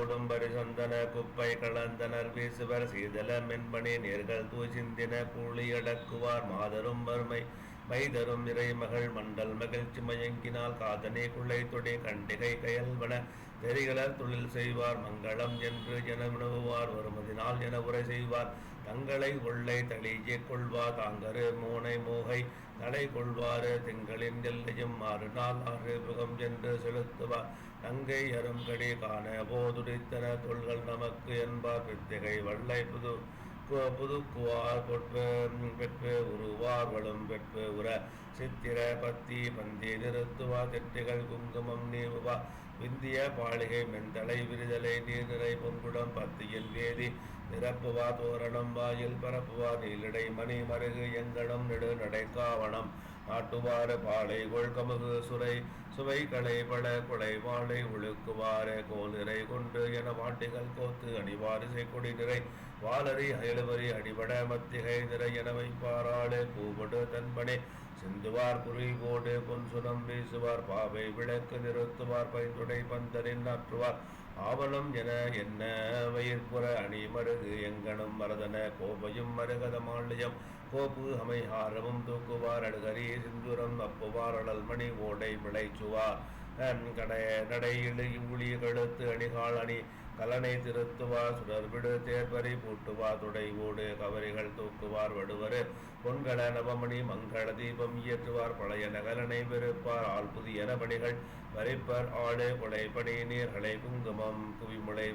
சூடும் பரிசந்தன குப்பை கலந்தனர் வீசுவர் சீதள மென்பணி நேர்கள் தூசிந்தின கூலி அடக்குவார் மாதரும் வறுமை மைதரும் இறைமகள் மண்டல் மகிழ்ச்சி மயங்கினால் காதனே குள்ளை தொடி கண்டிகை கயல்வன தெரிகளர் தொழில் செய்வார் மங்களம் என்று என வினவுவார் வருமதினால் என உரை செய்வார் தங்களை உள்ளை தளியே கொள்வார் தாங்கரு மோனை மோகை தலை கொள்வாறு திங்களின் எல்லையும் மாறுநாள் ஆறு புகம் என்று செலுத்துவார் நங்கை அருங்கடி காண போதுடித்தன தொல்கள் நமக்கு என்பார் பித்திகை வள்ளை புதுக்குவார் பெற்று உருவார் வளும் பெற்று உர சித்திர பத்தி பந்தி நிறுத்துவார் தெட்டிகள் குங்குமம் நீவுவா விந்திய பாலிகை மென்தலை விரிதலை நீர்நிறை பொன்குடம் பத்தியில் வேதி நிரப்புவா தோரணம் வாயில் பரப்புவார் நீலிடை மணி மருகு எங்கடம் நெடு நடைக்காவணம் நாட்டுவாறு பாலை கொள்கமுகு சுவை களை பல கொலை வாழை ஒழுக்குவாறு கோல் நிறை கொண்டு என வாட்டிகள் கோத்து அணிவாரிசை கொடி நிறை வாலறி அயலுவரி அடிபட மத்திகை நிறை என வைப்பாராளு பூபடு தன்பனே சிந்துவார் குருவி போடு பொன்சுனம் வீசுவார் பாவை விளக்கு நிறுத்துவார் பைந்துடை பந்தரின் ஆற்றுவார் ஆவணம் என என்ன வயிற்புற அணி மருகு எங்கனும் மரதன கோபையும் மருகத மாளியம் கோப்பு அமைஹாரமும் தூக்குவார் அடுகரி சிந்துரம் அப்புவார் அடல் மணி ஓடை விளைச்சுவார் நடையிழு ஊழி கழுத்து அணிகால் அணி கலனை திருத்துவார் சுடர்விடு தேர்வரி பூட்டுவார் துடை ஓடு கவரிகள் தூக்குவார் வடுவரு பொன்கல நவமணி மங்கள தீபம் இயற்றுவார் பழைய நகலனை வெறுப்பார் ஆள் புதிய பணிகள் வரிப்பர் ஆடு கொலைப்பணி நீர்களை குங்குமம் குவிமுளை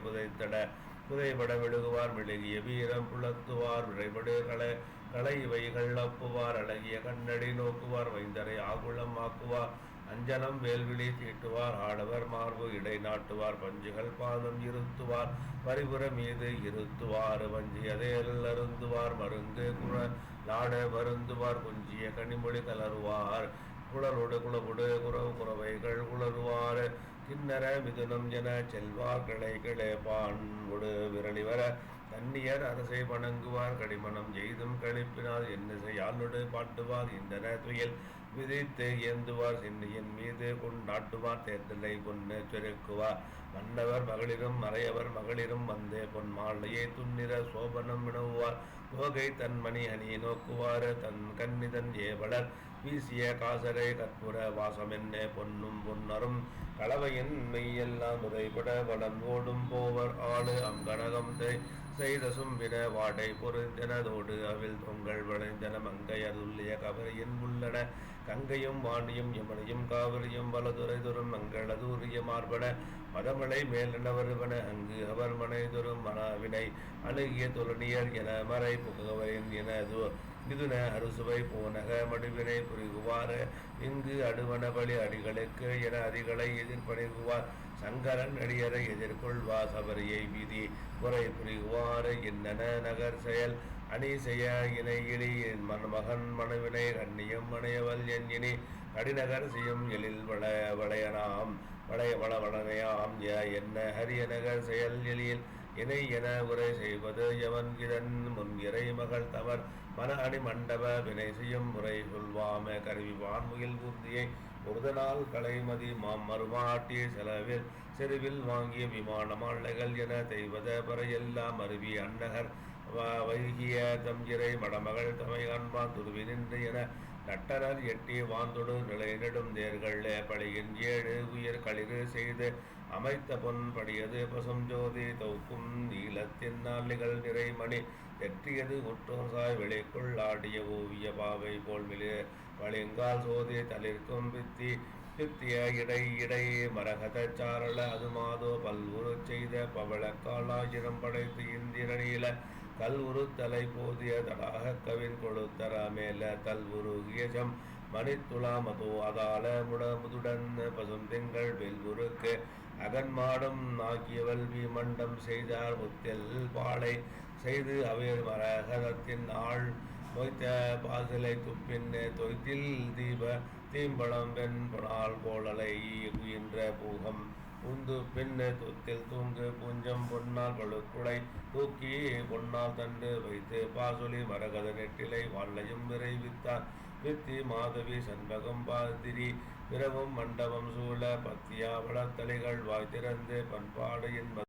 புதைபட விழுகுவார் மெழுகிய வீரம் புலத்துவார் விரைபடு களை வைகள் அப்புவார் அழகிய கண்ணடி நோக்குவார் வைந்தரை ஆகுளம் ஆக்குவார் அஞ்சனம் வேல்விழி தீட்டுவார் ஆடவர் மார்பு இடை நாட்டுவார் பஞ்சுகள் பாதம் இருத்துவார் பரிபுற மீது இருத்துவார் வஞ்சியதேல் அருந்துவார் மருங்கு நாட வருந்துவார் குஞ்சிய கனிமொழி கலருவார் குளரோடு குளபுடு குறவைகள் குளருவார் கிண்ணற மிதுனம் என செல்வார் கிளை பான்பொடு விரலிவர தன்னியர் அரசை வணங்குவார் கடிமணம் எய்தும் கழிப்பினால் என்னிசையாலுடு பாட்டுவார் இந்தன துயில் விதித்து ஏந்துவார் சின்னியின் மீது கொண்டாட்டுவார் தேர்தலை பொன்னு செருக்குவார் மன்னவர் மகளிரும் மறையவர் மகளிரும் வந்தே பொன் மாலையை துன்னிற சோபனம் வினவுவார் தோகை தன்மணி அணி நோக்குவார் தன் கன்னிதன் ஏவலர் வீசிய காசரை கற்புற வாசமென்ன பொன்னும் பொன்னரும் களவையின் மெய்யெல்லாம் உரைபட வளர்ந்தோடும் போவர் ஆளு அங்கனகம் செய்த சும்பின வாடை பொருந்தனதோடு அவில் தொங்கல் விளைந்தன மங்கையருள்ளிய கவரியின் உள்ளன கங்கையும் வாணியும் யமனையும் காவிரியும் வலதுரை துரும் மங்களதூரிய மார்பன மதமலை மேலென வருவன அங்கு அவர் மனை துரும் மனாவினை அணுகிய தொலனியர் என மறை புகவரின் என மிதுன அறுசுவை போனக மடுவினை புரிகுவார் இங்கு அடுவன பலி அடிகளுக்கு என அதிகளை எதிர்பணிகுவார் சங்கரன் அடியரை எதிர்கொள்வார் சபரியை வீதி முறை புரிகுவார் என்னென நகர் செயல் அணி செய்ய இணை இனி மகன் மனுவினை கண்ணியம் மனையவல் என் இனி கடிநகர் செய்யும் எழில் வளையனாம் வளவளையாம் என்ன ஹரிய நகர் செயல் எழில் இணை என உரை செய்வது எவன் இதன் முன் இறை மகள் தவர் மன அணி மண்டப வினை செய்யும் முறை சொல்வாம கருவி வான்முகில் ஊர்தியை ஒருதனால் கலைமதி மறுமாட்டிய செருவில் வாங்கிய விமான மாலைகள் என தெய்வத பறையெல்லாம் அருவி அன்னகர் வைகிய தம்கிரை மடமகள் தமை காண்பான் துருவி நின்று என நட்டனர் எட்டி வாந்தொடு நிலை நெடும் தேர்கள் பழியின் ஏழு உயிர் களிறு செய்து அமைத்த பொன் படியது பசும் ஜோதி தௌக்கும் நீளத்தின் நாளிகள் நிறைமணி தெற்றியது ஒற்றோர் சாய் வெளிக்குள் ஆடிய ஓவிய பாவை போல் வழிங்கால் சோதி தளிர்க்கும் பித்திய இடை மரகத சாரள அது மாதோ பல்வுரு செய்த பவளக்காலாயிரம் படைத்து இந்திரநீல கல்வுரு தலை போதிய தடாக கவின் கொழுத்தர மேல தல்வுருகியஜம் மணித்துளாமதோ அதால முடமுதுடன் பசுந்திங்கள் வெல்வுருக்கு அகன்மாடம் ஆகியவல் மண்டம் செய்தார் முத்தெல் பாலை செய்து அவையர் மரகதத்தின் ஆள் மொய்த்த பாசிலை துப்பின் தொய்த்தில் தீம்பழம் வெண் பொனால் போலலை குயின்ற பூகம் உந்து பின்ன தொத்தில் தூங்கு பூஞ்சம் பொன்னால் பழுக்குடை தூக்கி பொன்னால் தண்டு வைத்து பாசொலி மரகத நெட்டிலை வாழையும் விரைவித்தார் வித்தி மாதவி சண்பகம் பாதிரி விரவும் மண்டபம் சூழ பத்தியா வளத்தலைகள் வாய் திறந்து பண்பாடு என்பது